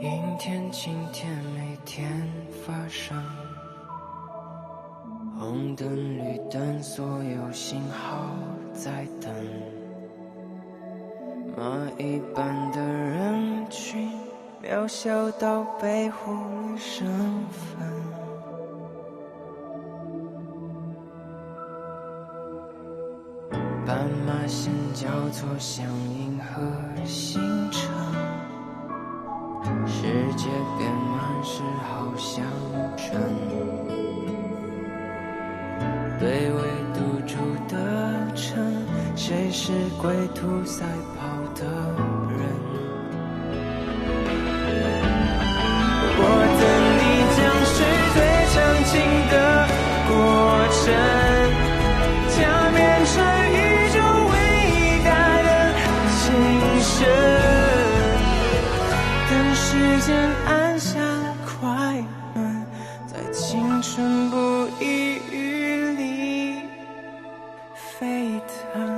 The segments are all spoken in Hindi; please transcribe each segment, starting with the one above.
阴天晴天每天发生，红灯绿灯所有信号在等，蚂蚁般的人群渺小到被忽略身份，斑马线交错像银河星辰，世界变满是好像真，被围堵住的城，谁是归途赛跑的人？我等你将是最长情的过程，将变成宇宙伟大的精神。等时间按下快门，在青春不遗余力沸腾。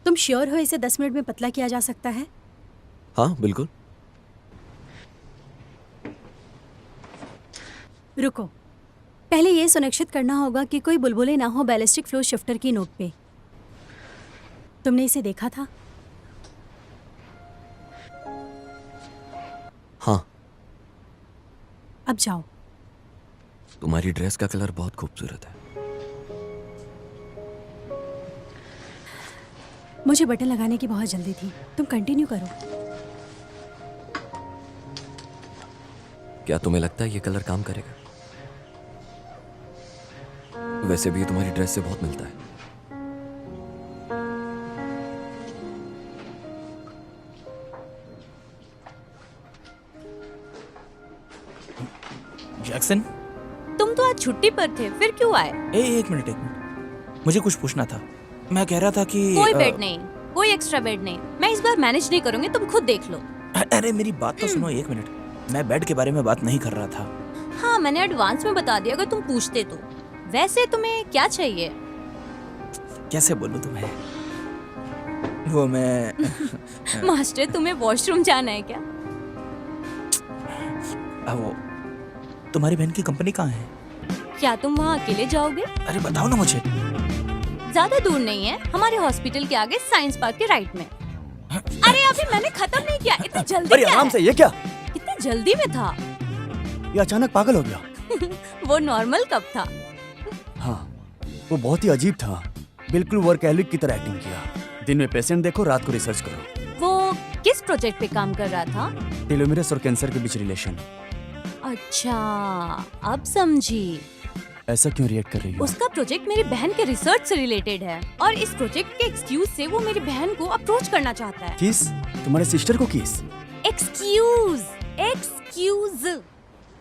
तुम श्योर हो इसे 10 मिनट में पतला किया जा सकता है? हाँ बिल्कुल। रुको, पहले ये सुनिश्चित करना होगा कि कोई बुलबुले ना हो बैलिस्टिक फ्लो शिफ्टर की नोक पे। तुमने इसे देखा था? हाँ। अब जाओ। तुम्हारी ड्रेस का कलर बहुत खूबसूरत है। मुझे बटन लगाने की बहुत जल्दी थी, तुम कंटिन्यू करो। क्या तुम्हें लगता है ये कलर काम करेगा? वैसे भी ये तुम्हारी ड्रेस से बहुत मिलता है। जैक्सन, तुम तो आज छुट्टी पर थे, फिर क्यों आए? एक मिनट, मुझे कुछ पूछना था। मैं कह रहा था कि कोई बेड नहीं, कोई एक्स्ट्रा बेड नहीं। मैं इस बार मैनेज नहीं करूंगी, तुम खुद देख लो। अरे मेरी बात तो सुनो एक मिनट। मैं बेड के बारे में बात नहीं कर रहा था। हाँ, मैंने एडवांस में बता दिया अगर तुम पूछते तो। वैसे तुम्हें क्या चाहिए? कैसे बोलूं तुम्हें? वो मैं मास्टर, तुम्हें वॉशरूम जाना है क्या? वो तुम्हारी बहन की कंपनी कहाँ है? क्या तुम वहाँ अकेले जाओगे? अरे बताओ ना मुझे। ज्यादा दूर नहीं है, हमारे हॉस्पिटल के आगे साइंस पार्क के राइट में। अरे अभी मैंने खत्म नहीं किया, इतनी जल्दी अरे क्या आराम है? से, ये क्या? इतनी जल्दी में था। ये अचानक पागल हो गया। वो नॉर्मल कब था? हाँ, वो बहुत ही अजीब था। बिल्कुल वर्कहॉलिक की तरह एक्टिंग किया। दिन में पेशेंट देखो, रात को रिसर्च करो। वो किस प्रोजेक्ट पे काम कर रहा था? टेलोमेरस और कैंसर के बीच रिलेशन। अच्छा, अब समझी। ऐसा क्यों रिएक्ट कर रही हो? उसका प्रोजेक्ट मेरी बहन के रिसर्च से रिलेटेड है और इस प्रोजेक्ट के एक्सक्यूज से वो मेरी बहन को अप्रोच करना चाहता है। किस? तुम्हारे सिस्टर को किस? एक्सक्यूज।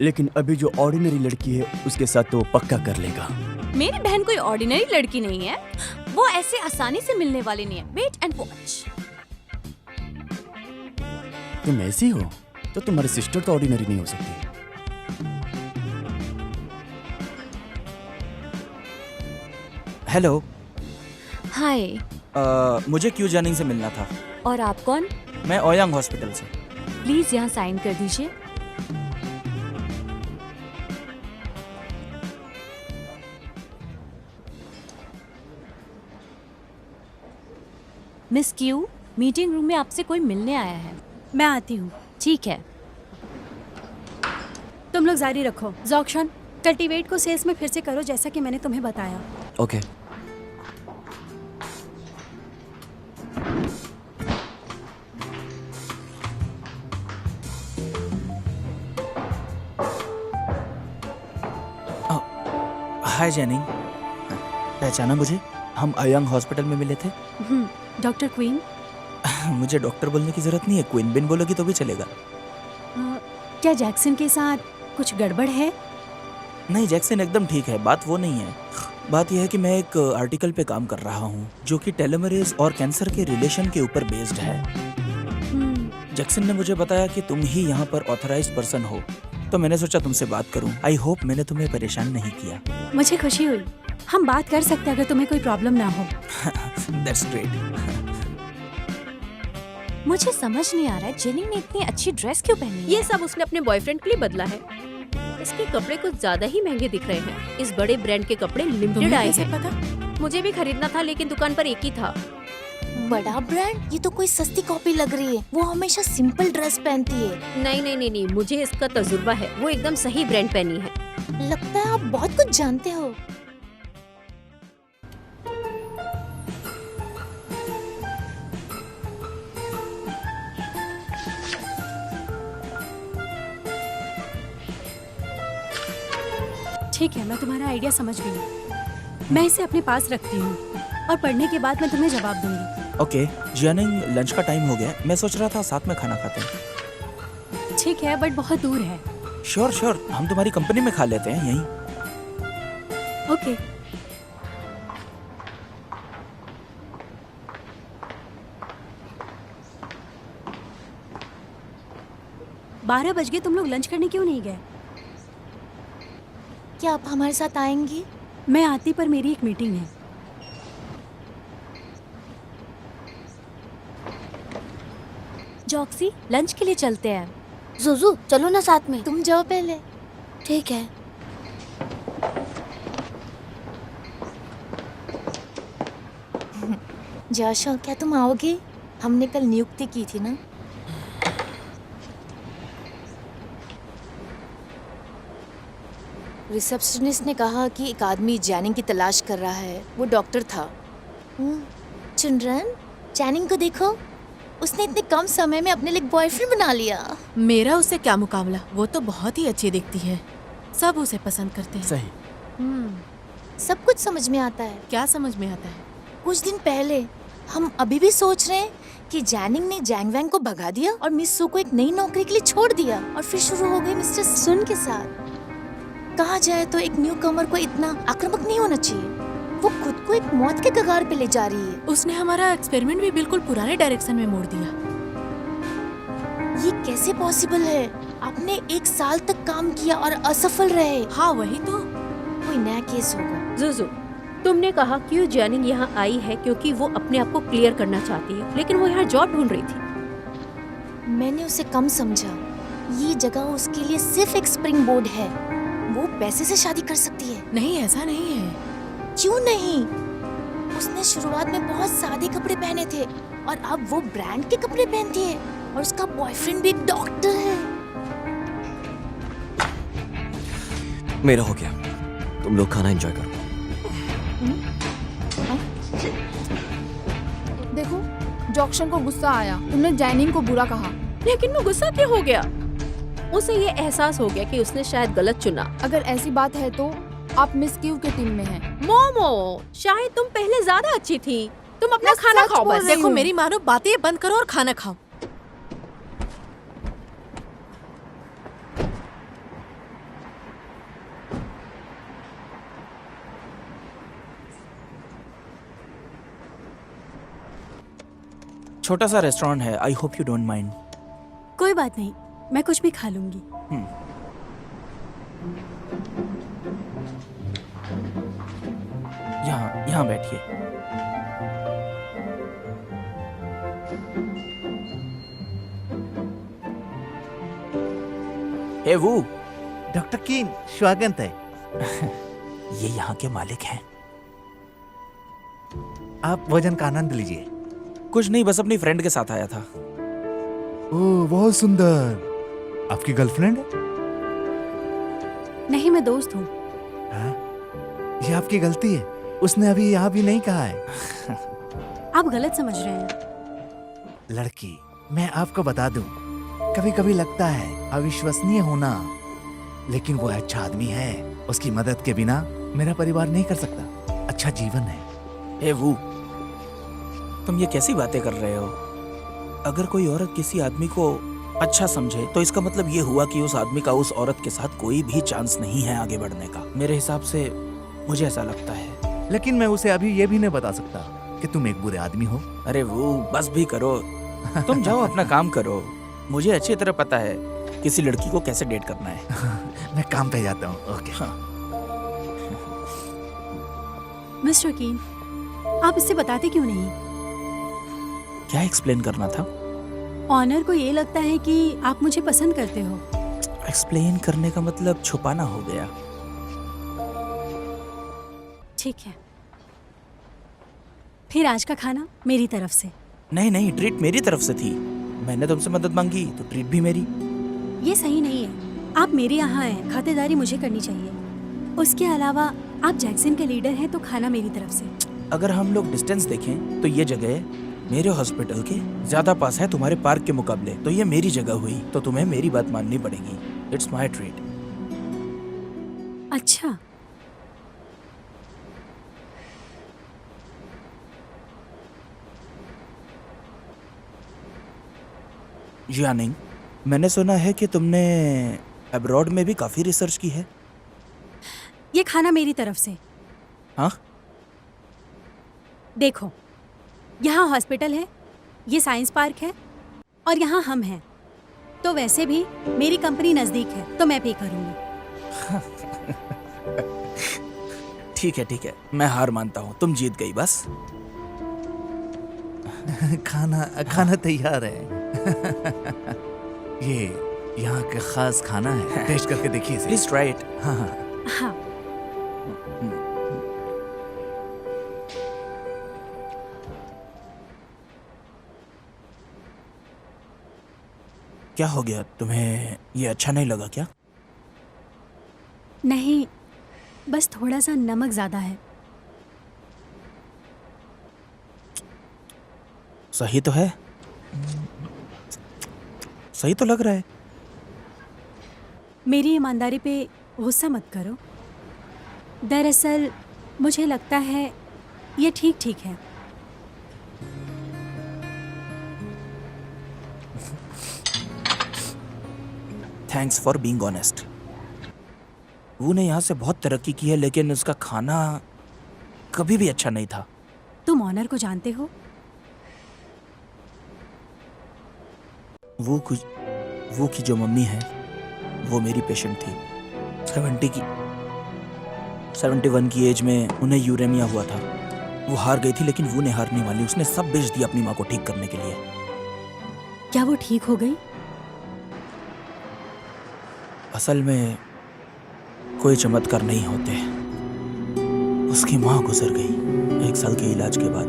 लेकिन अभी जो ऑर्डिनरी लड़की है उसके साथ तो वो पक्का कर लेगा। मेरी बहन कोई ऑर्डिनरी लड़की नहीं है, वो ऐसे आसानी से मिलने वाली नहीं है। Wait and watch. तुम ऐसी हो तो तुम्हारी सिस्टर तो ऑर्डिनरी नहीं हो सकती। हेलो। हाय। मुझे क्यू जैनिंग से मिलना था। और आप कौन? मैं ओयांग हॉस्पिटल से। प्लीज यहाँ साइन कर दीजिए। मिस क्यू, मीटिंग रूम में आपसे कोई मिलने आया है। मैं आती हूँ। ठीक है। तुम लोग जारी रखो। जॉक्शन, कल्टीवेट को सेल्स में फिर से करो जैसा कि मैंने तुम्हें बताया। ओके। हाय जैनिंग, पहचाना मुझे? हम ओयांग हॉस्पिटल में मिले थे। Doctor queen. मुझे डॉक्टर बोलने की जरूरत नहीं है, क्वीन बिन बोलोगी तो भी चलेगा। क्या जैक्सन के साथ कुछ गड़बड़ है? नहीं, जैक्सन एकदम ठीक है, बात वो नहीं है। बात यह है कि मैं एक आर्टिकल पे काम कर रहा हूँ जो कि टेलोमेरेज और कैंसर के रिलेशन के ऊपर बेस्ड है। जैक्सन ने मुझे बताया कि तुम ही यहाँ पर ऑथराइज्ड पर्सन हो, तो मैंने सोचा तुमसे बात करूँ। आई होप मैंने तुम्हें परेशान नहीं किया। मुझे खुशी हुई। हम बात कर सकते हैं अगर तुम्हें कोई प्रॉब्लम ना हो। That's great. मुझे समझ नहीं आ रहा है जेनिंग ने इतनी अच्छी ड्रेस क्यों पहनी है। ये सब उसने अपने बॉयफ्रेंड के लिए बदला है। इसके कपड़े कुछ ज्यादा ही महंगे दिख रहे हैं। इस बड़े ब्रांड के कपड़े लिमिटेड आए हैं। पता? मुझे भी खरीदना था लेकिन दुकान पर एक ही था। बड़ा ब्रांड? ये तो कोई सस्ती कॉपी लग रही है। वो हमेशा सिंपल ड्रेस पहनती है। नहीं, मुझे इसका तजुर्बा है। वो एकदम सही ब्रांड पहनी है। लगता है आप बहुत कुछ जानते हो। ठीक है, मैं तुम्हारा आइडिया समझ गई। मैं इसे अपने पास रखती हूँ और पढ़ने के बाद मैं तुम्हें जवाब दूंगी। ओके जियानिंग, लंच का टाइम हो गया। मैं सोच रहा था साथ में खाना खाते हैं। ठीक है, बट बहुत दूर है। श्योर, हम तुम्हारी कंपनी में खा लेते हैं यहीं। ओके। बारह बज गए, तुम लोग लंच करने क्यों नहीं गए? क्या आप हमारे साथ आएंगी? मैं आती, पर मेरी एक मीटिंग है। जॉक्सी, लंच के लिए चलते हैं। जुजू चलो ना साथ में। तुम जाओ पहले। ठीक है। जोशो, क्या तुम आओगी? हमने कल नियुक्ति की थी ना। रिसेप्शनिस्ट ने कहा कि एक आदमी जैनिंग की तलाश कर रहा है। वो डॉक्टर था। चिल्ड्रन, जैनिंग को देखो, उसने इतने कम समय में अपने लिए बॉयफ्रेंड बना लिया। मेरा उससे क्या मुकाबला। वो तो बहुत ही अच्छी दिखती है, सब उसे पसंद करते हैं। सही। सब कुछ समझ में आता है। क्या समझ में आता है? कुछ दिन पहले हम अभी भी सोच रहे हैं कि जैनिंग ने जैंग वैंग को भगा दिया और मिस सू को एक नई नौकरी के लिए छोड़ दिया, और फिर शुरू हो गई मिस्टर सुन के साथ। कहा जाए तो एक न्यू कमर को इतना आक्रामक नहीं होना चाहिए। वो खुद को एक मौत के कगार पे ले जा रही है। उसने हमारा एक्सपेरिमेंट भी बिल्कुल पुराने डायरेक्शन में मोड़ दिया। ये कैसे पॉसिबल है? आपने 1 साल तक काम किया और असफल रहे। हाँ वही तो। कोई नया केस होगा। जुजू, तुमने कहा क्यों जेनिंग यहाँ आई है क्योंकि वो अपने आप को क्लियर करना चाहती है, लेकिन वो यहाँ जॉब ढूंढ रही थी। मैंने उसे कम समझा। ये जगह उसके लिए सिर्फ एक स्प्रिंग बोर्ड है। वो पैसे से शादी कर सकती है। नहीं, ऐसा नहीं है। क्यों नहीं? उसने शुरुआत में बहुत सादे कपड़े पहने थे और अब वो ब्रांड के कपड़े पहनती है, और उसका बॉयफ्रेंड भी एक डॉक्टर है। मेरा हो गया, तुम लोग खाना एंजॉय करो। देखो, जॉक्सन को गुस्सा आया। तुमने जैनिंग को बुरा कहा। लेकिन वो गुस्सा क्यों हो गया? उसे ये एहसास हो गया कि उसने शायद गलत चुना। अगर ऐसी बात है तो आप मिस क्यू के टीम में हैं। मोमो, शायद तुम पहले ज्यादा अच्छी थी। तुम अपना खाना खाओ बस। देखो मेरी मानो, बातें बंद करो और खाना खाओ। छोटा सा रेस्टोरेंट है। I hope you don't mind. कोई बात नहीं, मैं कुछ भी खा लूंगी। यहाँ बैठिए। हे वो, डॉक्टर कीन, स्वागत है। ये यहाँ के मालिक हैं। आप भोजन का आनंद लीजिए। कुछ नहीं, बस अपनी फ्रेंड के साथ आया था। ओह, बहुत सुंदर। आपकी गर्लफ्रेंड? नहीं, मैं दोस्त हूँ। ये आपकी गलती है। उसने अभी यहाँ भी नहीं कहा है। आप गलत समझ रहे हैं। लड़की, मैं आपको बता दूं, कभी कभी लगता है अविश्वसनीय होना, लेकिन वो अच्छा आदमी है। उसकी मदद के बिना मेरा परिवार नहीं कर सकता। अच्छा जीवन है। हे वो, तुम ये कैसी बातें कर रहे हो? अगर कोई औरत किसी आदमी को अच्छा समझे तो इसका मतलब ये हुआ कि उस आदमी का उस औरत के साथ कोई भी चांस नहीं है आगे बढ़ने का। मेरे हिसाब से मुझे ऐसा लगता है। लेकिन मैं उसे अभी ये भी नहीं बता सकता कि तुम एक बुरे आदमी हो। अरे वो बस भी करो, तुम जाओ अपना काम करो। मुझे अच्छी तरह पता है किसी लड़की को कैसे डेट करना है। मैं काम पे जाता हूँ। ओके। हाँ। मिस्टर कीन, आप इससे बताते क्यों नहीं? क्या एक्सप्लेन करना था? ऑनर को ये लगता है कि आप मुझे पसंद करते हो। एक्सप्लेन करने का मतलब छुपाना हो गया। ठीक है, फिर आज का खाना मेरी तरफ से। नहीं नहीं, ट्रीट मेरी तरफ से थी। मैंने तुमसे मदद मांगी तो ट्रीट भी मेरी। ये सही नहीं है। आप मेरे यहाँ हैं, खातिरदारी मुझे करनी चाहिए। उसके अलावा आप जैक्सन के लीडर हैं तो खाना मेरी तरफ से। अगर हम लोग डिस्टेंस देखें तो ये जगह मेरे हॉस्पिटल के ज्यादा पास है तुम्हारे पार्क के मुकाबले, तो ये मेरी जगह हुई, तो तुम्हें मेरी बात माननी पड़ेगी। It's my treat. अच्छा, यानिंग, मैंने सुना है कि तुमने अब्रॉड में भी काफी रिसर्च की है। ये खाना मेरी तरफ से। हाँ? देखो, यहाँ हॉस्पिटल है, ये साइंस पार्क है और यहाँ हम हैं। तो वैसे भी मेरी कंपनी नजदीक है तो मैं पे करूंगी। ठीक है, मैं हार मानता हूँ, तुम जीत गई बस। खाना तैयार है। ये यहाँ का खास खाना है, टेस्ट करके देखिए इसे। Please try it. हाँ। हाँ, क्या हो गया, तुम्हें ये अच्छा नहीं लगा क्या? नहीं, बस थोड़ा सा नमक ज्यादा है। सही तो है, सही तो लग रहा है। मेरी ईमानदारी पे गुस्सा मत करो। दरअसल मुझे लगता है ये ठीक ठीक है। Thanks for being honest. वो ने यहाँ से बहुत तरक्की की है, लेकिन उसका खाना कभी भी अच्छा नहीं था। तुम ऑनर को जानते हो? वो की जो मम्मी है वो मेरी पेशेंट थी। 71 की एज में उन्हें यूरेमिया हुआ था। वो हार गई थी, लेकिन वो ने हार नहीं मानी। उसने सब बेच दिया अपनी माँ को ठीक करने के लिए। क्या वो ठीक हो गई? असल में कोई चमत्कार नहीं होते। उसकी माँ गुजर गई 1 साल के इलाज के बाद।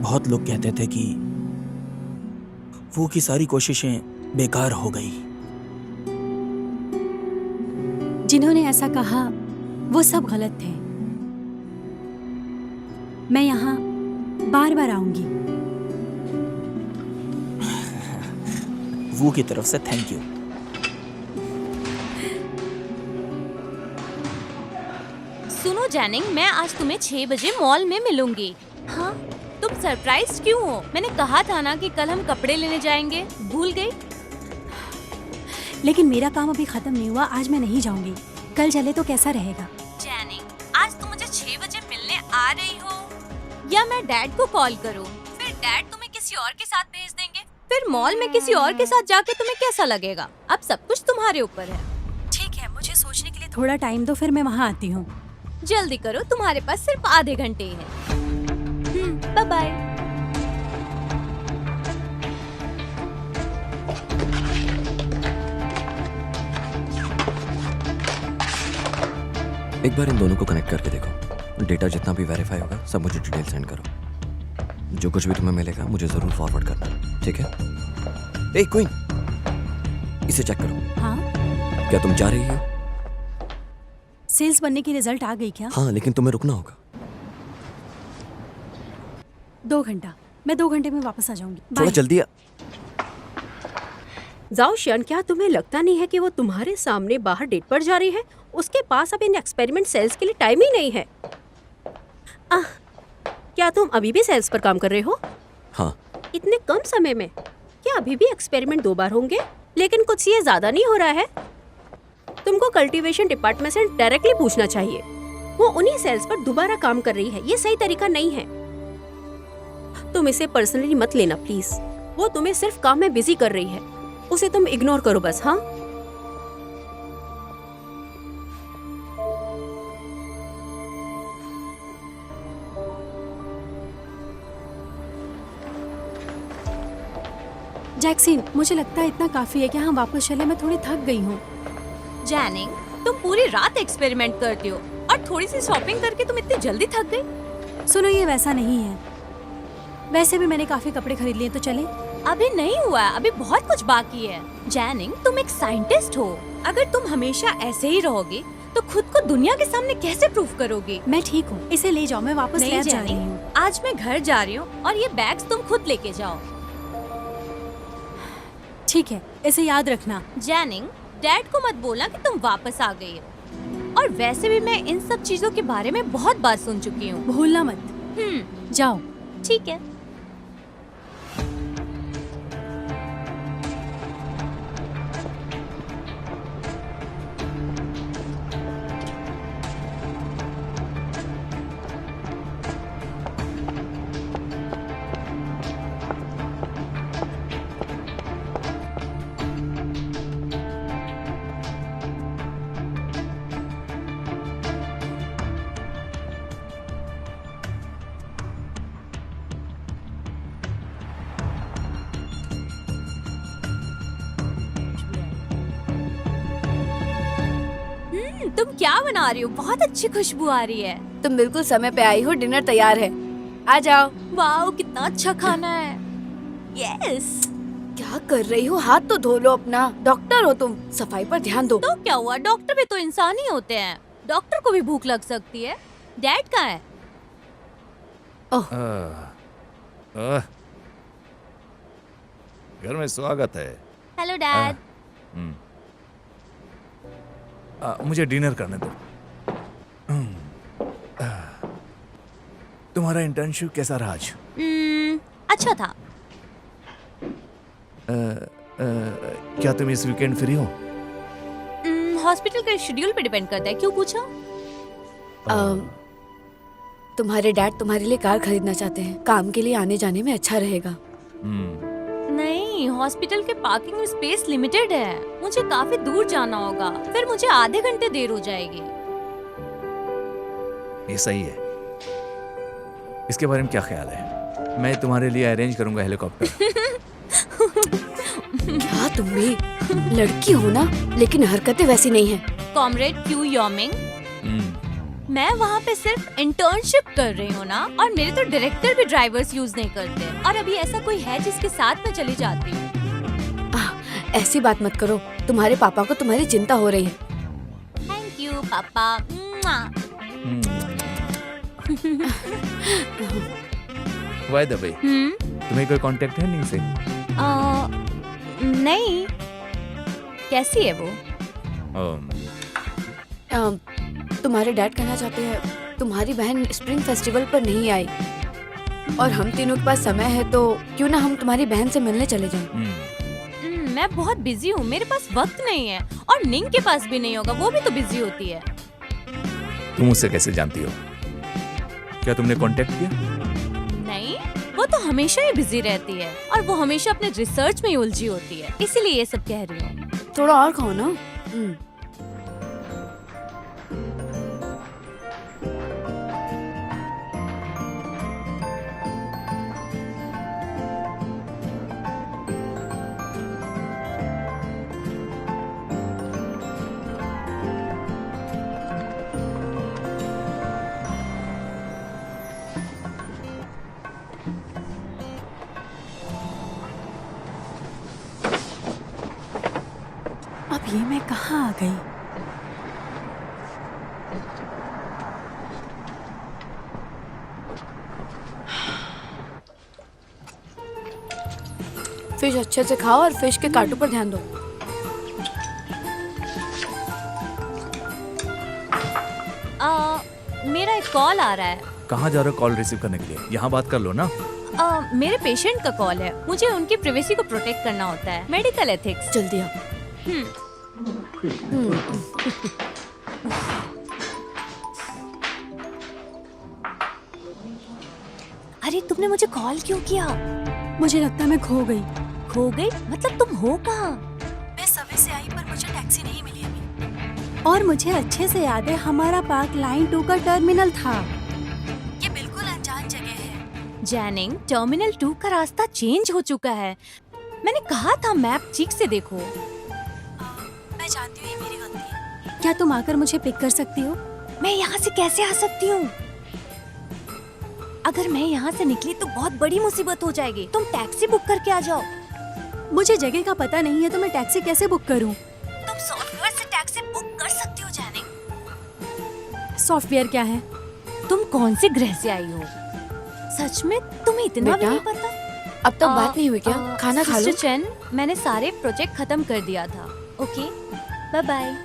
बहुत लोग कहते थे कि वो की सारी कोशिशें बेकार हो गई। जिन्होंने ऐसा कहा वो सब गलत थे। मैं यहाँ बार बार आऊंगी। वो की तरफ से थैंक यू। सुनो जैनिंग, मैं आज तुम्हें 6 बजे मॉल में मिलूंगी। हाँ, तुम सरप्राइज क्यों हो? मैंने कहा था ना कि कल हम कपड़े लेने जाएंगे, भूल गई? लेकिन मेरा काम अभी खत्म नहीं हुआ। आज मैं नहीं जाऊंगी। कल चले तो कैसा रहेगा? जैनिंग, आज तुम मुझे 6 बजे मिलने आ रही हो या मैं डैड को कॉल करूं? फिर डैड तुम्हें किसी और के साथ भेज देंगे। फिर मॉल में किसी और के साथ जाके तुम्हें कैसा लगेगा? अब सब कुछ तुम्हारे ऊपर है। ठीक है, मुझे सोचने के लिए थोड़ा टाइम दो, फिर मैं वहाँ आती हूँ। जल्दी करो, तुम्हारे पास सिर्फ आधे घंटे ही हैं। Bye bye. एक बार इन दोनों को कनेक्ट करके देखो। डेटा जितना भी वेरीफाई होगा सब मुझे डिटेल सेंड करो। जो कुछ भी तुम्हें मिलेगा मुझे जरूर फॉरवर्ड करना, ठीक है? ए क्वीन, इसे चेक करो। हाँ? क्या तुम जा रही हो? सेल्स बनने की रिजल्ट आ गई क्या? हाँ, लेकिन तुम्हें रुकना होगा। 2 घंटा। मैं 2 घंटे में वापस आ जाऊंगी। थोड़ा बाय। जल्दी जाओ शियन, क्या तुम्हें लगता नहीं है कि वो तुम्हारे सामने बाहर डेट पर जा रही है? उसके पास अब इन एक्सपेरिमेंट सेल्स के लिए टाइम ही नहीं है। क्या तुम अभी भी सेल्स पर काम कर रहे हो? हाँ। इतने कम समय में? क्या अभी भी एक्सपेरिमेंट 2 बार होंगे? लेकिन कुछ ये ज्यादा नहीं हो रहा है? तुमको कल्टीवेशन डिपार्टमेंट से डायरेक्टली पूछना चाहिए। वो उन्हीं सेल्स पर दोबारा काम कर रही है। ये सही तरीका नहीं है। तुम इसे पर्सनली मत लेना प्लीज। वो तुम्हें सिर्फ काम में बिजी कर रही है। उसे तुम इग्नोर करो बस। हाँ, जैक्सिन, मुझे लगता है इतना काफी है कि हम वापस चले। मैं थोड़ी थक गई हूँ। जैनिंग, तुम पूरी रात एक्सपेरिमेंट करती हो और थोड़ी सी शॉपिंग करके तुम इतनी जल्दी थक गई। सुनो, ये वैसा नहीं है। वैसे भी मैंने काफी कपड़े खरीद लिए, तो चले? अभी नहीं हुआ है, अभी बहुत कुछ बाकी है। जैनिंग, तुम एक साइंटिस्ट हो। अगर तुम हमेशा ऐसे ही रहोगे तो खुद को दुनिया के सामने कैसे प्रूव करोगे? मैं ठीक हूँ, इसे ले जाओ। मैं वापस नहीं ले जा रही जैनिंग, हूँ। आज मैं घर जा रही हूँ और ये बैग्स तुम खुद लेके जाओ। ठीक है, इसे याद रखना। जैनिंग, डैड को मत बोलना कि तुम वापस आ गई हो। और वैसे भी मैं इन सब चीजों के बारे में बहुत बार सुन चुकी हूँ। भूलना मत। जाओ। ठीक है। तुम क्या बना रही हो? बहुत अच्छी खुशबू आ रही है। तुम बिल्कुल समय पे आई हो। डिनर तैयार है, आ जाओ। वाओ, कितना अच्छा खाना है। यस। क्या कर रही हो? हाथ तो धो लो अपना। डॉक्टर हो तुम, सफाई पर ध्यान दो। तो क्या हुआ? डॉक्टर भी तो इंसान ही होते हैं। डॉक्टर को भी भूख लग सकती है। डैड कहाँ है? घर में स्वागत है। Hello dad. मुझे डिनर करने दो। तुम्हारा इंटर्नशिप कैसा रहा आज? अच्छा था। क्या तुम इस वीकेंड फ्री हो? हॉस्पिटल के शेड्यूल पे डिपेंड करता है। क्यों पूछा? तुम्हारे डैड तुम्हारे लिए कार खरीदना चाहते हैं। काम के लिए आने जाने में अच्छा रहेगा। नहीं, हॉस्पिटल के पार्किंग में स्पेस लिमिटेड है। मुझे काफी दूर जाना होगा, फिर मुझे आधे घंटे देर हो जाएगी। ये सही है। इसके बारे में क्या ख्याल है? मैं तुम्हारे लिए अरेंज करूंगा हेलीकॉप्टर। क्या तुम भी लड़की हो ना, लेकिन हरकतें वैसी नहीं है। कॉमरेड क्यू योमिंग, मैं वहाँ पे सिर्फ इंटर्नशिप कर रही हूँ ना, और मेरे तो डायरेक्टर भी ड्राइवर्स यूज नहीं करते। और अभी ऐसा कोई है जिसके साथ मैं चली जाती हूँ? ऐसी बात मत करो। तुम्हारे पापा को तुम्हारी चिंता हो रही है। थैंक यू पापा। बाय द वे, तुम्हें कोई कांटेक्ट है नहीं से? नहीं। कैसी है वो? तुम्हारे डैड कहना चाहते हैं तुम्हारी बहन स्प्रिंग फेस्टिवल पर नहीं आई, और हम तीनों के पास समय है, तो क्यों ना हम तुम्हारी बहन से मिलने चले जाएं। मैं बहुत बिजी हूँ, मेरे पास वक्त नहीं है। और निंग के पास भी नहीं होगा, वो भी तो बिजी होती है। तुम उससे कैसे जानती हो? क्या तुमने कांटेक्ट किया? नहीं, वो तो हमेशा ही बिजी रहती है, और वो हमेशा अपने रिसर्च में ही उलझी होती है, इसीलिए ये सब कह रही हूँ। थोड़ा और खाओ ना। अब ये मैं कहाँ आ गई? फिश अच्छे से खाओ और फिश के कांटों पर ध्यान दो। मेरा एक कॉल आ रहा है। कहाँ जा रहे हो कॉल रिसीव करने के लिए? यहाँ बात कर लो ना। मेरे पेशेंट का कॉल है, मुझे उनकी प्राइवेसी को प्रोटेक्ट करना होता है, मेडिकल एथिक्स। जल्दी आओ। अरे तुमने मुझे कॉल क्यों किया? मुझे लगता है मैं खो गई। खो गई? मतलब तुम हो कहाँ? मैं सबवे से आई पर मुझे टैक्सी नहीं मिली अभी। और मुझे अच्छे से याद है हमारा पार्क लाइन 2 का टर्मिनल था। ये बिल्कुल अनजान जगह है। जैनिंग, टर्मिनल 2 का रास्ता चेंज हो चुका है। मैंने कहा था मैप ठीक से देखो। मैं जानती हूँ ये मेरी गलती है। क्या तुम आकर मुझे पिक कर सकती हो? मैं यहाँ से कैसे आ सकती हूँ? अगर मैं यहाँ से निकली तो बहुत बड़ी मुसीबत हो जाएगी। तुम टैक्सी बुक करके आ जाओ। मुझे जगह का पता नहीं है तो मैं टैक्सी कैसे बुक करूँ? तुम सॉफ्टवेयर से टैक्सी बुक कर सकती हो जैनिंग। सॉफ्टवेयर क्या है? तुम कौन से ग्रह से आई हो? सच में तुम्हें इतना भी बेटा, नहीं पता? अब तक बात नहीं हुई क्या? खाना खा लो। सिस्टर चेन, मैंने सारे प्रोजेक्ट खत्म कर दिया था। Okay, bye bye.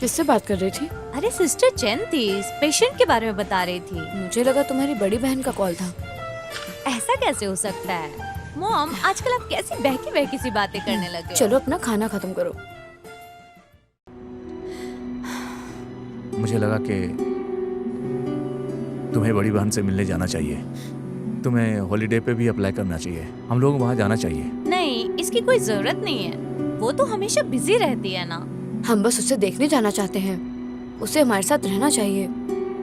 किससे बात कर रही थी? अरे सिस्टर चेन थी, पेशेंट के बारे में बता रही थी। मुझे लगा तुम्हारी बड़ी बहन का कॉल था। ऐसा कैसे हो सकता है? मॉम, आजकल आप कैसी बहकी बहकी सी बातें करने लगे हो? चलो अपना खाना खत्म करो। मुझे लगा कि तुम्हें बड़ी बहन से मिलने जाना चाहिए। तुम्हें हॉलीडे पे भी अप्लाई करना चाहिए। हम लोग वहाँ जाना चाहिए। नहीं, इसकी कोई जरूरत नहीं है। वो तो हमेशा बिजी रहती है ना। हम बस उसे देखने जाना चाहते हैं। उसे हमारे साथ रहना चाहिए।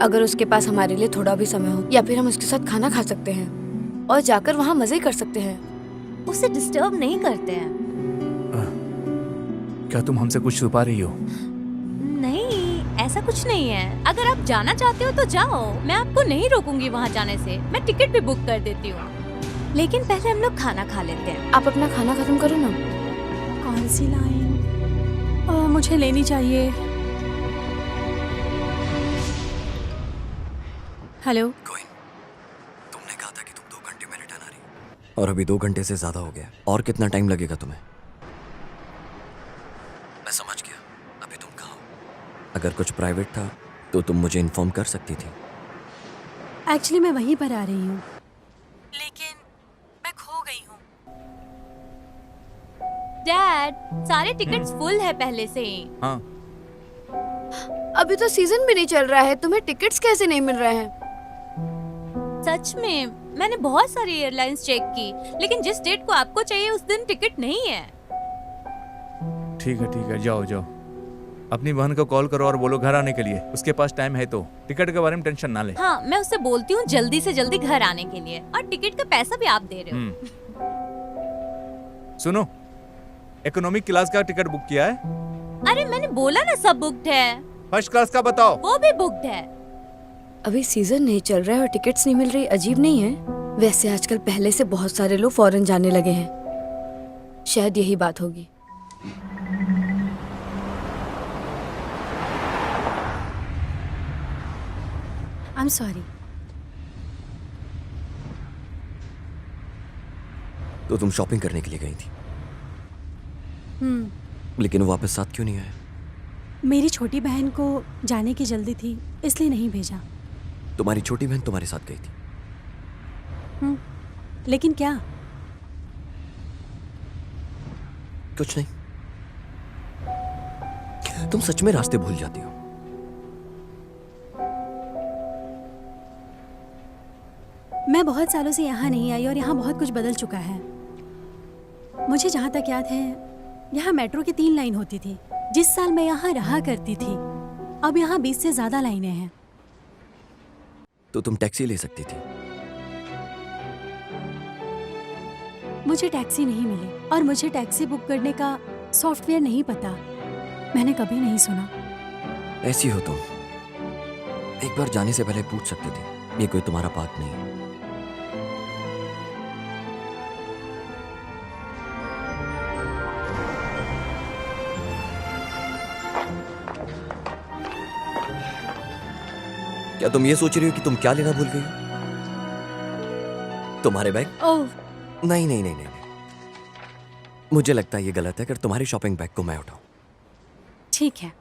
अगर उसके पास हमारे लिए थोड़ा भी समय हो, या फिर हम उसके साथ खाना खा सकते हैं और जाकर वहाँ मजे कर सकते हैं। उसे डिस्टर्ब नहीं करते हैं। क्या तुम हमसे कुछ छुपा रही हो? नहीं, ऐसा कुछ नहीं है। अगर आप जाना चाहते हो तो जाओ, मैं आपको नहीं रोकूंगी वहाँ जाने से। मैं टिकट भी बुक कर देती हूँ, लेकिन पहले हम लोग खाना खा लेते हैं। आप अपना खाना खत्म करो ना। कौन सी लाइन मुझे लेनी चाहिए? हेलो। कोई, तुमने कहा था कि तुम 2 घंटे में रिटर्न आ रही हो, और अभी 2 घंटे से ज्यादा हो गया। और कितना टाइम लगेगा तुम्हें? मैं समझ गया। अभी तुम कहाँ हो? अगर कुछ प्राइवेट था तो तुम मुझे इन्फॉर्म कर सकती थी। एक्चुअली मैं वहीं पर आ रही हूँ, लेकिन मैं खो गई हूँ। डैड, सारे टिकट्स फुल है पहले से ही। हाँ, अभी तो सीजन भी नहीं चल रहा है, तुम्हें टिकट्स कैसे नहीं मिल रहे हैं? सच में, मैंने बहुत सारी एयरलाइंस चेक की, लेकिन जिस डेट को आपको चाहिए उस दिन टिकट नहीं है। ठीक है, जाओ जाओ। अपनी बहन को कॉल करो और बोलो घर आने के लिए। उसके पास टाइम है तो। टिकट के बारे में टेंशन ना ले। हाँ, मैं उससे बोलती हूँ जल्दी से जल्दी घर आने के लिए, और टिकट का पैसा भी आप दे रहे हो। सुनो, इकोनॉमिक क्लास का टिकट बुक किया है? अरे मैंने बोला ना सब बुक्ड है। फर्स्ट क्लास का बताओ। वो भी बुक्ड है। अभी सीजन नहीं चल रहा है और टिकट्स नहीं मिल रही, अजीब नहीं है? वैसे आजकल पहले से बहुत सारे लोग फॉरेन जाने लगे हैं, शायद यही बात होगी। I am sorry. तो तुम शॉपिंग करने के लिए गई थी, लेकिन वो वापस साथ क्यों नहीं आया? मेरी छोटी बहन को जाने की जल्दी थी, इसलिए नहीं भेजा। तुम्हारी छोटी बहन तुम्हारे साथ गई थी? लेकिन क्या? कुछ नहीं। तुम सच में रास्ते भूल जाती हो। मैं बहुत सालों से यहाँ नहीं आई और यहाँ बहुत कुछ बदल चुका है। मुझे जहाँ तक याद है, यहाँ मेट्रो की 3 लाइन होती थी। जिस साल मैं यहाँ रहा करती थी, अब यहाँ 20 से ज्यादा लाइनें हैं। तो तुम टैक्सी ले सकती थी। मुझे टैक्सी नहीं मिली और मुझे टैक्सी बुक करने का सॉफ्टवेयर नहीं पता। मैंने कभी नहीं सुना। ऐसी हो तुम। एक बार जाने से पहले पूछ सकती थी। ये कोई तुम्हारा पार्क नहीं है। क्या तुम ये सोच रही हो कि तुम क्या लेना भूल गई हो? तुम्हारे बैग? ओह नहीं नहीं नहीं नहीं, मुझे लगता है ये गलत है। अगर तुम्हारी शॉपिंग बैग को मैं उठाऊं। ठीक है।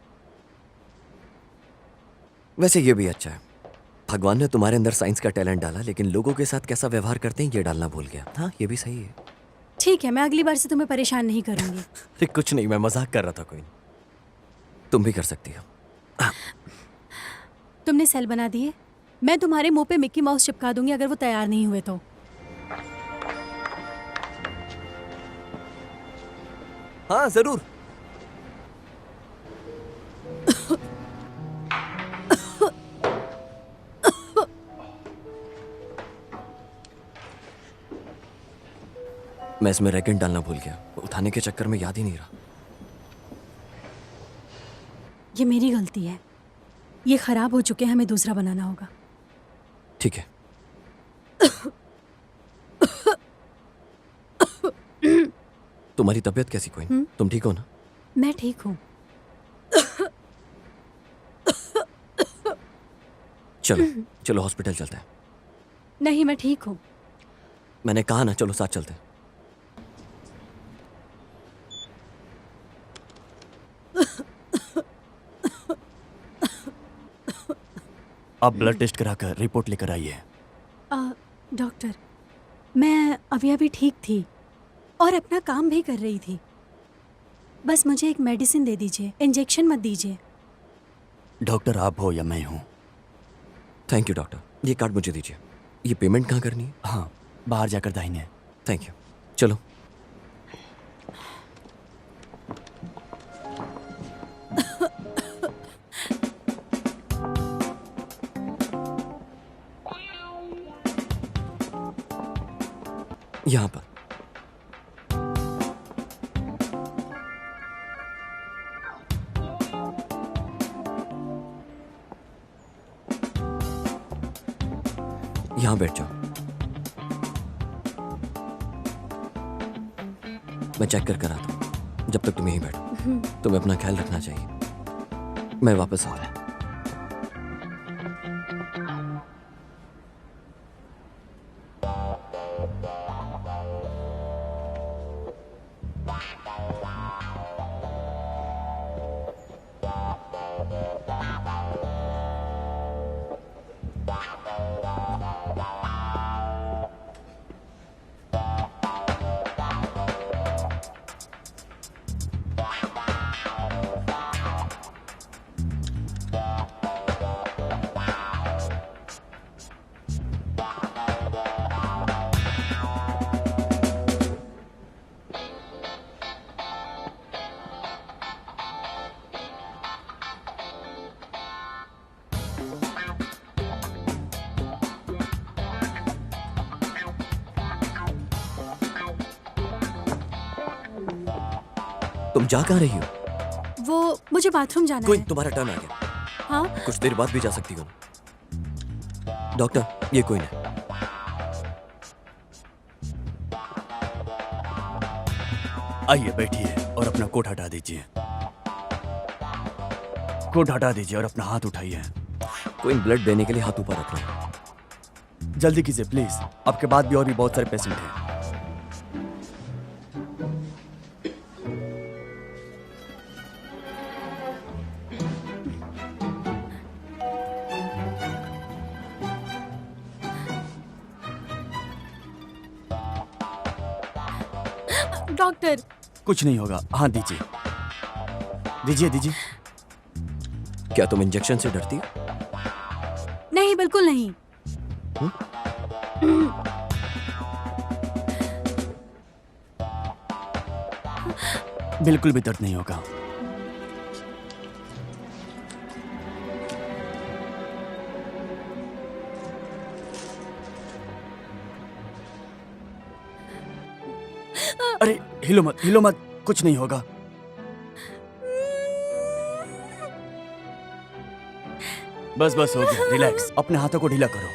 वैसे ये भी अच्छा है, भगवान ने तुम्हारे अंदर साइंस का टैलेंट डाला, लेकिन लोगों के साथ कैसा व्यवहार करते हैं ये डालना भूल गया। हाँ, ये भी सही है। ठीक है, मैं अगली बार से तुम्हें परेशान नहीं करूंगी। अरे कुछ नहीं, मैं मजाक कर रहा था। कोई तुम भी कर सकती हो। तुमने सेल बना दिए? मैं तुम्हारे मुंह पे मिक्की माउस चिपका दूंगी अगर वो तैयार नहीं हुए तो। हाँ जरूर। मैं इसमें रैकेट डालना भूल गया, उठाने के चक्कर में याद ही नहीं रहा। ये मेरी गलती है, ये खराब हो चुके हैं, हमें दूसरा बनाना होगा। ठीक है। तुम्हारी तबीयत कैसी कोई? तुम ठीक हो ना? मैं ठीक हूँ। चलो चलो हॉस्पिटल चलते हैं। नहीं, मैं ठीक हूँ। मैंने कहा ना, चलो साथ चलते हैं। आप ब्लड टेस्ट कराकर रिपोर्ट लेकर आइए। डॉक्टर, मैं अभी ठीक थी और अपना काम भी कर रही थी। बस मुझे एक मेडिसिन दे दीजिए, इंजेक्शन मत दीजिए। डॉक्टर आप हो या मैं हूँ? Thank you doctor. ये कार्ड मुझे दीजिए। ये पेमेंट कहाँ करनी है? हाँ, बाहर जाकर दाहिने। Thank you. चलो। यहाँ पर। यहाँ बैठ जाओ। मैं चेक कर आता हूँ जब तक तुम यहीं बैठो। तुम्हें अपना ख्याल रखना चाहिए। मैं वापस आ रहा हूँ। तुम जा कहाँ रही हो? वो मुझे बाथरूम जाना कोई है। तुम्हारा टर्न आ गया। हाँ, कुछ देर बाद भी जा सकती हो। डॉक्टर, ये कोई नहीं। आइए बैठिए और अपना कोट हटा दीजिए। कोट हटा दीजिए और अपना हाथ उठाइए। कोई ब्लड देने के लिए हाथ ऊपर रख रहा है। जल्दी कीजिए प्लीज, आपके बाद भी और भी बहुत सारे पेशेंट हैं। डॉक्टर। कुछ नहीं होगा, हाथ दीजिए। दीजिए दीजिए। क्या तुम इंजेक्शन से डरती हो? नहीं, बिल्कुल नहीं। बिल्कुल भी दर्द नहीं होगा। अरे हिलो मत, कुछ नहीं होगा। बस बस हो गया, रिलैक्स। अपने हाथों को ढीला करो,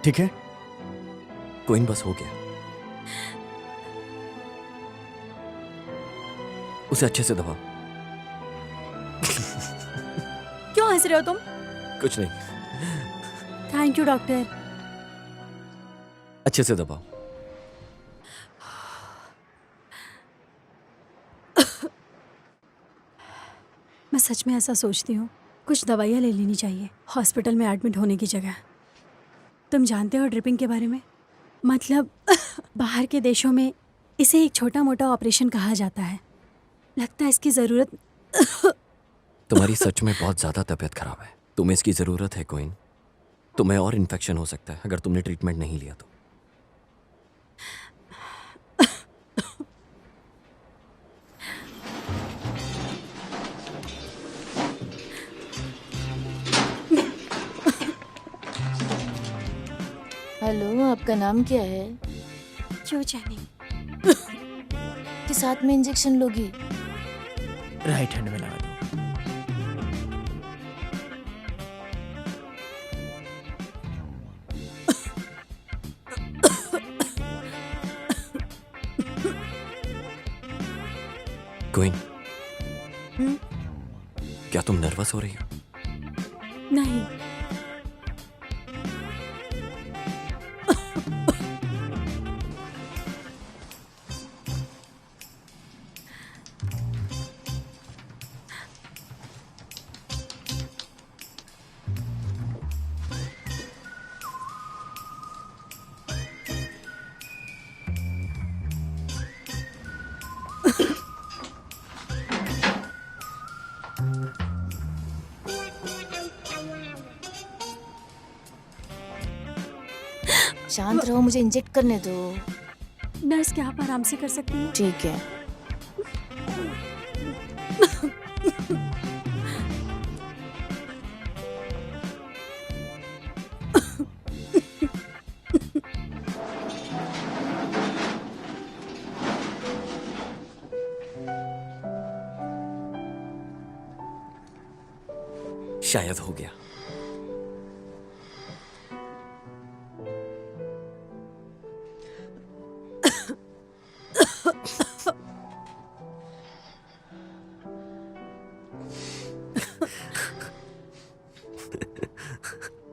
ठीक है? कोई बस हो गया। उसे अच्छे से दबाओ। क्यों हंस रहे हो तुम? कुछ नहीं। Thank you doctor. अच्छे से दबाओ। मैं सच में ऐसा सोचती हूँ, कुछ दवाइयाँ ले लेनी चाहिए हॉस्पिटल में एडमिट होने की जगह। तुम जानते हो ड्रिपिंग के बारे में? मतलब बाहर के देशों में इसे एक छोटा मोटा ऑपरेशन कहा जाता है। लगता है इसकी ज़रूरत तुम्हारी सच में बहुत ज़्यादा तबीयत खराब है, तुम्हें इसकी ज़रूरत है क्वीन। तुम्हें और इन्फेक्शन हो सकता है अगर तुमने ट्रीटमेंट नहीं लिया तो। हेलो, आपका नाम क्या है? क्यों जैनिंग? के साथ में इंजेक्शन लोगी? राइट हैंड में लगा दो। क्वीन, क्या तुम नर्वस हो रही हो? नहीं। शांत रहो, मुझे इंजेक्ट करने दो। नर्स, क्या आप आराम से कर सकती हैं? ठीक है। शायद हो गया।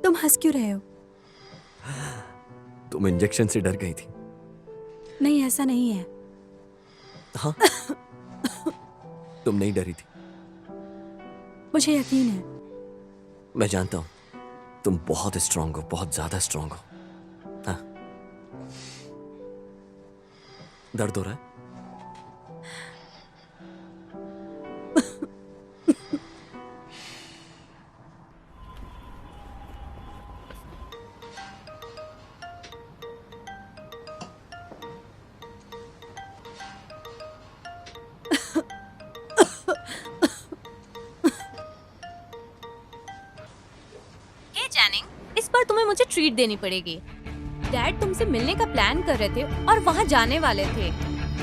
तुम हंस क्यों रहे हो? तुम इंजेक्शन से डर गई थी। नहीं, ऐसा नहीं है। हाँ, तुम नहीं डरी थी। मुझे यकीन है। मैं जानता हूं तुम बहुत स्ट्रांग हो, बहुत ज्यादा स्ट्रांग हो। हाँ, दर्द हो रहा है? इस बार तुम्हें मुझे ट्रीट देनी पड़ेगी। डैड तुमसे मिलने का प्लान कर रहे थे और वहाँ जाने वाले थे।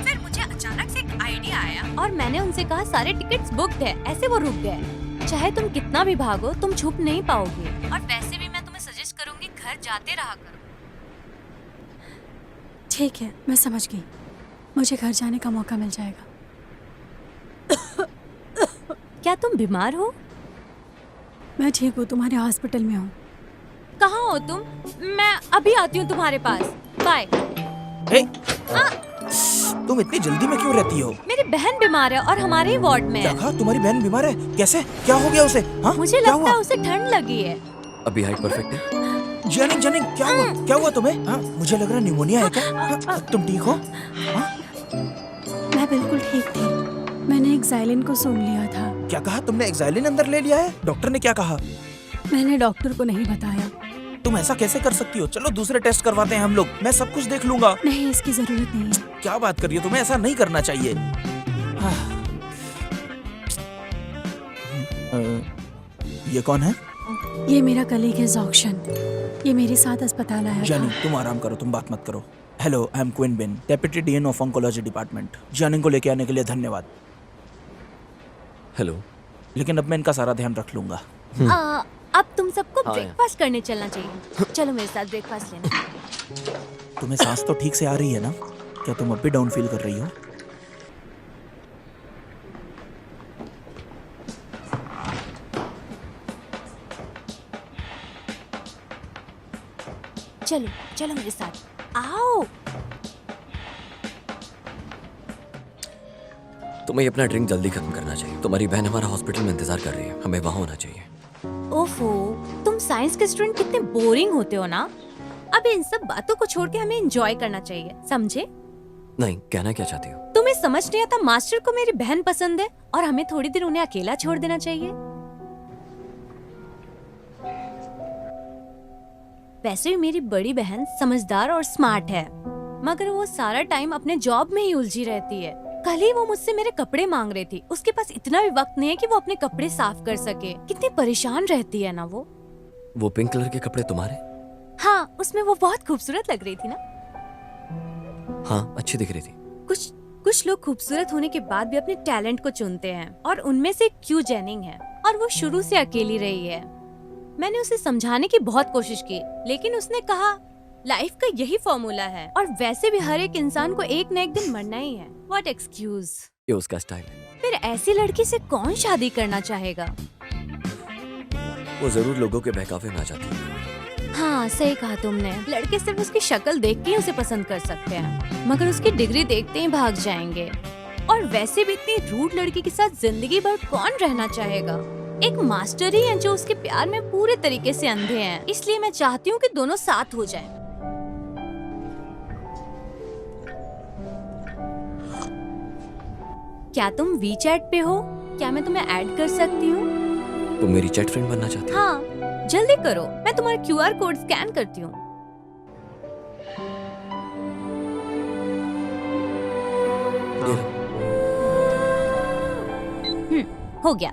फिर मुझे अचानक से एक आइडिया आया और मैंने उनसे कहा सारे टिकट्स बुक्ड है। ऐसे वो रुक गए। चाहे तुम कितना भी भागो, तुम छुप नहीं पाओगे। और वैसे भी मैं तुम्हें सजेस्ट करूंगी घर जाते रहा करो। ठीक है, मैं समझ गई। मुझे घर जाने का मौका मिल जाएगा। क्या तुम बीमार हो? मैं ठीक हूँ, तुम्हारे हॉस्पिटल में हूँ। कहाँ हो तुम? मैं अभी आती हूँ तुम्हारे पास। बाय। तुम इतनी जल्दी में क्यों रहती हो? मेरी बहन बीमार है और हमारे ही वार्ड में क्या है। कहा? तुम्हारी बहन बीमार है? कैसे? क्या हो गया उसे? हाँ? मुझे क्या लगता है हुआ? उसे ठंड लगी है। अभी हाइट परफेक्ट है। जनिंग, जनिंग, क्या हुआ? क्या हुआ तुम्हें? हाँ? मुझे लग रहा है निमोनिया है क्या? हाँ? तुम ठीक हो? हाँ? मैं बिल्कुल ठीक थी। मैंने एक ज़ाइलिन को सूंघ लिया था। क्या कहा? तुमने एक्साइलिन अंदर ले लिया है? डॉक्टर ने क्या कहा? मैंने डॉक्टर को नहीं बताया। तुम ऐसा कैसे कर सकती हो? चलो दूसरे टेस्ट करवाते हैं हम लोग। मैं सब कुछ देख लूंगा। नहीं, इसकी जरूरत नहीं है। क्या बात कर रही हो? तुम्हें ऐसा नहीं करना चाहिए। ये कौन है? ये मेरा कलीग है जॉक्शन। ये मेरे साथ अस्पताल आया जानी, था। तुम आराम करो, तुम बात मत करो। Hello, I am Qin Bin, deputy dean of oncology department. जानिंग को लेके आने के लिए धन्यवाद। हेलो। लेकिन अब मैं इनका सारा ध्यान रख लूंगा। अब तुम सबको हाँ, ब्रेकफास्ट करने चलना चाहिए। चलो मेरे साथ ब्रेकफास्ट लेना। तुम्हें सांस तो ठीक से आ रही है ना? क्या तुम अब भी डाउन फील कर रही हो? चलो चलो मेरे साथ आओ। तुम्हें अपना ड्रिंक जल्दी खत्म करना चाहिए। तुम्हारी बहन हमारा हॉस्पिटल में इंतजार कर रही है, हमें वहां होना चाहिए। ओफो, तुम साइंस के स्टूडेंट कितने बोरिंग होते हो ना। अब इन सब बातों को छोड़ के हमें एंजॉय करना चाहिए, समझे? नहीं, कहना क्या चाहती हो? तुम्हें समझ नहीं आता मास्टर को मेरी बहन पसंद है और हमें थोड़ी देर उन्हें अकेला छोड़ देना चाहिए। वैसे भी मेरी बड़ी बहन समझदार और स्मार्ट है, मगर वो सारा टाइम अपने जॉब में ही उलझी रहती है। कल ही वो मुझसे मेरे कपड़े मांग रही थी। उसके पास इतना भी वक्त नहीं है कि वो अपने कपड़े साफ कर सके। कितनी परेशान रहती है ना वो। वो पिंक कलर के कपड़े तुम्हारे? हाँ, उसमें वो बहुत खूबसूरत लग रही थी ना। हाँ, अच्छी दिख रही थी। कुछ लोग खूबसूरत होने के बाद भी अपने टैलेंट को चुनते हैं और उनमें से क्यू जेनिंग है, और वो शुरू से अकेली रही है। मैंने उसे समझाने की बहुत कोशिश की, लेकिन उसने कहा लाइफ का यही फॉर्मूला है, और वैसे भी हर एक इंसान को एक न एक दिन मरना ही है। What excuse. ये उसका स्टाइल है। फिर ऐसी लड़की से कौन शादी करना चाहेगा? वो जरूर लोगों के बहकावे में आ जाती है। हाँ, सही कहा तुमने। लड़के सिर्फ उसकी शक्ल देख के ही उसे पसंद कर सकते हैं, मगर उसकी डिग्री देखते ही भाग जाएंगे। और वैसे भी इतनी रूड लड़की के साथ जिंदगी भर कौन रहना चाहेगा? एक मास्टर ही है जो उसके प्यार में पूरे तरीके से अंधे हैं। इसलिए मैं चाहती हूँ कि दोनों साथ हो जाएं। क्या तुम वीचैट पे हो? क्या मैं तुम्हें ऐड कर सकती हूँ? तुम मेरी चैट फ्रेंड बनना चाहती हो? हाँ, जल्दी करो, मैं तुम्हारा QR कोड स्कैन करती हूँ। हो गया।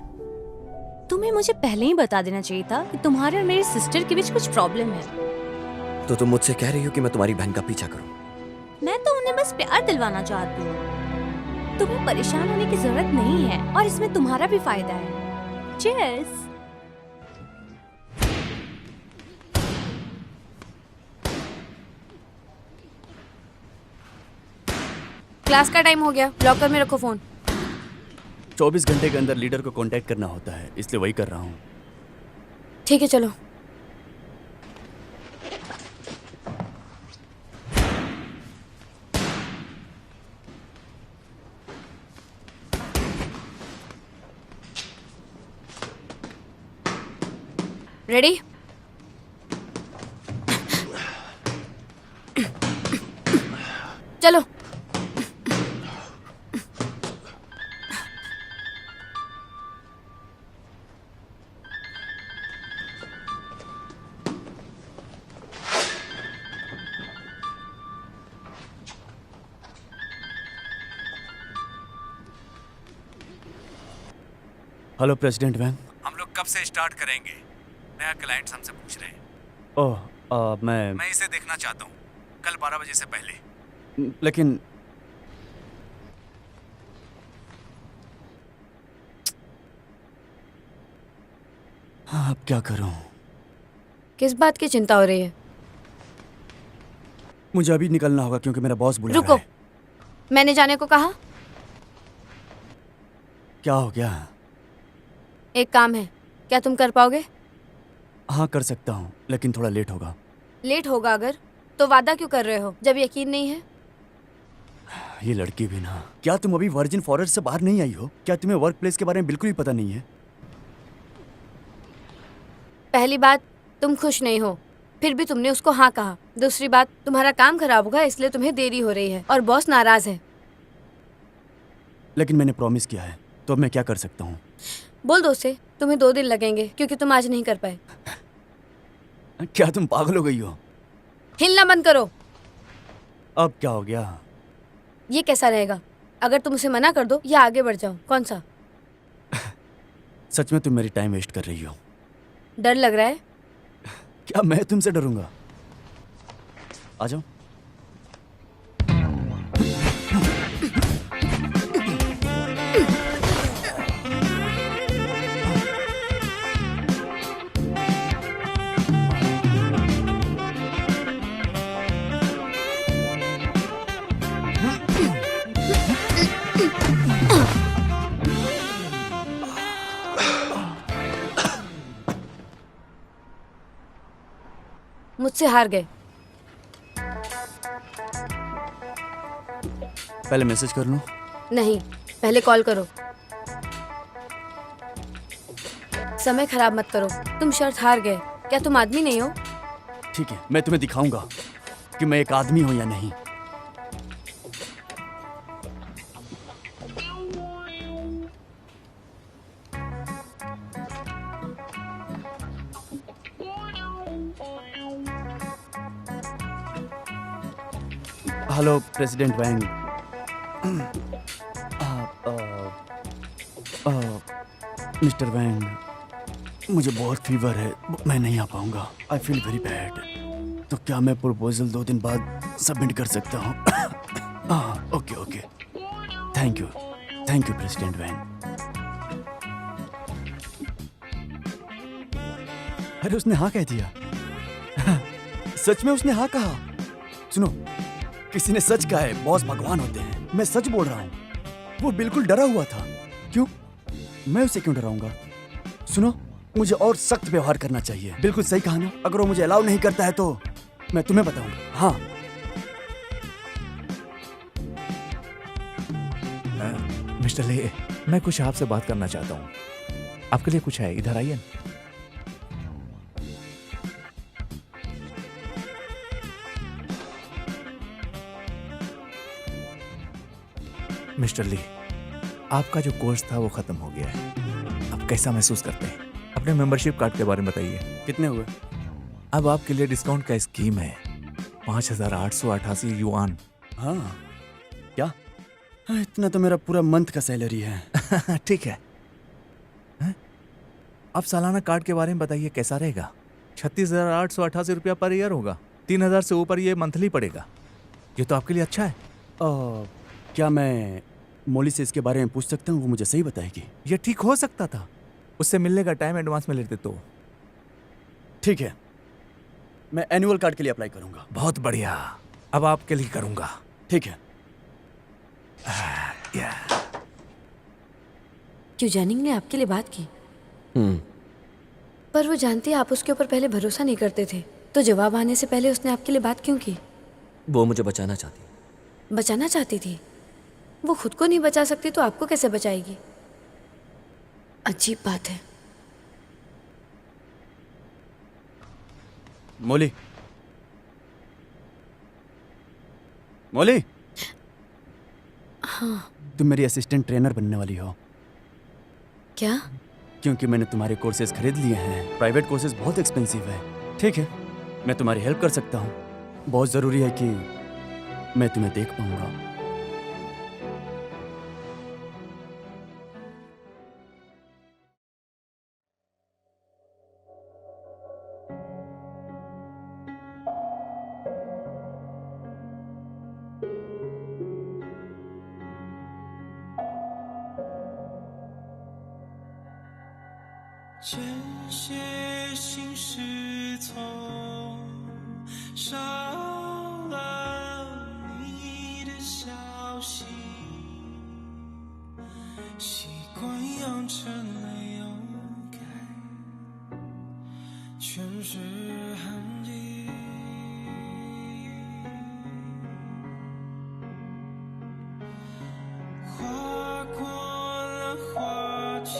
तुम्हें मुझे पहले ही बता देना चाहिए था कि तुम्हारे और मेरी सिस्टर के बीच कुछ प्रॉब्लम है। तो तुम मुझसे कह रही हो कि मैं तुम्हारी बहन का पीछा करूं? मैं तो उन्हें बस प्यार दिलवाना चाहती हूँ। तुम्हें परेशान होने की जरूरत नहीं है, और इसमें तुम्हारा भी फायदा है। चीयर्स। क्लास का टाइम हो गया, लॉकर में रखो फोन। 24 घंटे के अंदर लीडर को कांटेक्ट करना होता है, इसलिए वही कर रहा हूँ। ठीक है, चलो। रेडी? चलो। हेलो प्रेसिडेंट वैंग। हम लोग कब से स्टार्ट करेंगे? नया क्लाइंट्स हमसे पूछ रहे हैं। ओह, मैं इसे देखना चाहता हूँ कल 12 बजे से पहले। लेकिन हाँ, अब क्या करूं? किस बात की चिंता हो रही है? मुझे अभी निकलना होगा क्योंकि मेरा बॉस बुला रहा रुको, है। मैंने जाने को कहा। क्या हो गया? एक काम है, क्या तुम कर पाओगे? हाँ, कर सकता हूँ, लेकिन थोड़ा लेट होगा। लेट होगा अगर, तो वादा क्यों कर रहे हो जब यकीन नहीं है? ये लड़की भी ना। क्या तुम अभी वर्जिन फॉरेस्ट से बाहर नहीं आई हो? क्या तुम्हें वर्क प्लेस के बारे में बिल्कुल भी पता नहीं है? पहली बात, तुम खुश नहीं हो, फिर भी तुमने उसको हाँ कहा। दूसरी बात, तुम्हारा काम खराब होगा इसलिए तुम्हें देरी हो रही है और बॉस नाराज है। लेकिन मैंने प्रॉमिस किया है, तो अब मैं क्या कर सकता हूँ? बोल दो उसे, तुम्हें 2 दिन लगेंगे क्योंकि तुम आज नहीं कर पाए। क्या तुम पागल हो गई हो? हिलना बंद करो। अब क्या हो गया? ये कैसा रहेगा? अगर तुम उसे मना कर दो या आगे बढ़ जाओ, कौन सा? सच में तुम मेरी टाइम वेस्ट कर रही हो। डर लग रहा है? क्या मैं तुमसे डरूंगा? आ जाओ। मुझसे हार गए। पहले मैसेज कर लूं? नहीं, पहले कॉल करो। समय खराब मत करो, तुम शर्त हार गए। क्या तुम आदमी नहीं हो? ठीक है, मैं तुम्हें दिखाऊंगा कि मैं एक आदमी हूं या नहीं। हेलो प्रेसिडेंट वैंग। मिस्टर वैंग, मुझे बहुत फीवर है, मैं नहीं आ पाऊंगा। I feel very bad. तो क्या मैं प्रपोजल 2 दिन बाद सबमिट कर सकता हूँ? Okay okay, thank you President Wang. अरे उसने हाँ कह दिया। सच में उसने हाँ कहा। सुनो, किसी ने सच कहा है, बॉस भगवान होते हैं। मैं सच बोल रहा हूँ, वो बिल्कुल डरा हुआ था। क्यों? मैं उसे क्यों डराऊंगा? सुनो, मुझे और सख्त व्यवहार करना चाहिए। बिल्कुल सही कहा ना? अगर वो मुझे अलाउ नहीं करता है तो मैं तुम्हें बताऊंगा। हाँ। मिस्टर ले, मैं कुछ आपसे बात करना चाहता हूँ। आपके लिए कुछ है, इधर आइए। मिस्टर ली, आपका जो कोर्स था वो खत्म हो गया है। अब कैसा महसूस करते हैं? अपने मेंबरशिप कार्ड के बारे में बताइए। कितने हुए? अब आपके लिए डिस्काउंट का स्कीम है, 5,888 युआन। हाँ, क्या? हाँ, इतना तो मेरा पूरा मंथ का सैलरी है। ठीक है। अब सालाना कार्ड के बारे में बताइए, कैसा रहेगा? 36,888 रुपया पर ईयर होगा। 3,000 से ऊपर ये मंथली पड़ेगा। ये तो आपके लिए अच्छा है। क्या मैं मोली से इसके बारे में पूछ सकता हूँ? वो मुझे सही बताएगी। ये ठीक हो सकता था, उससे मिलने का टाइम एडवांस में लेते तो। ठीक है, मैं एनुअल कार्ड के लिए अप्लाई करूंगा। बहुत बढ़िया, अब आपके लिए करूंगा। ठीक है। क्यों जैनिंग ने आपके लिए बात की? पर वो जानती है आप उसके ऊपर पहले भरोसा नहीं करते थे, तो जवाब आने से पहले उसने आपके लिए बात क्यों की? वो मुझे बचाना चाहती। बचाना चाहती थी? वो खुद को नहीं बचा सकती तो आपको कैसे बचाएगी? अजीब बात है। मोली, मोली। हाँ। तुम मेरी असिस्टेंट ट्रेनर बनने वाली हो। क्या? क्योंकि मैंने तुम्हारे कोर्सेज खरीद लिए हैं। प्राइवेट कोर्सेज बहुत एक्सपेंसिव है। ठीक है, मैं तुम्हारी हेल्प कर सकता हूँ। बहुत ज़रूरी है कि मैं तुम्हें देख पाऊंगा।这些心事从少了你的消息，习惯养成了又改，全是痕迹。划过了话题，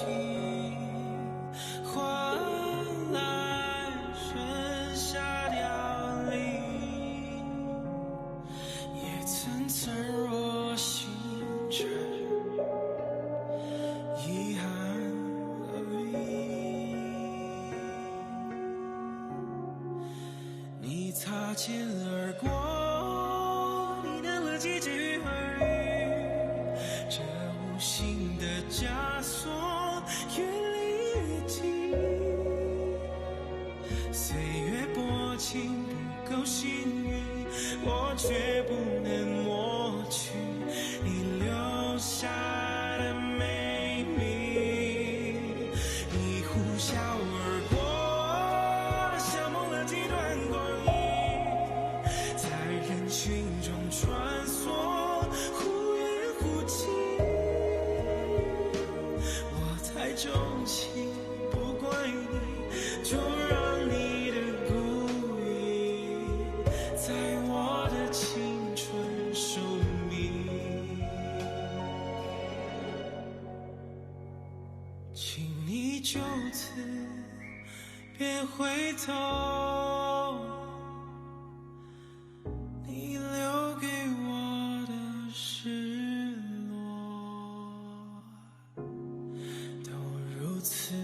擦肩而过，你念了几句耳语，这无形的枷锁越离越近，岁月薄情不够幸运，我却不能抹去你留下的美丽，你呼啸而过，像梦了几段光阴，群中穿梭，忽远忽近，我太重情，不怪你，就让你的孤影在我的青春请你就此别回头，你留给我的失落都如此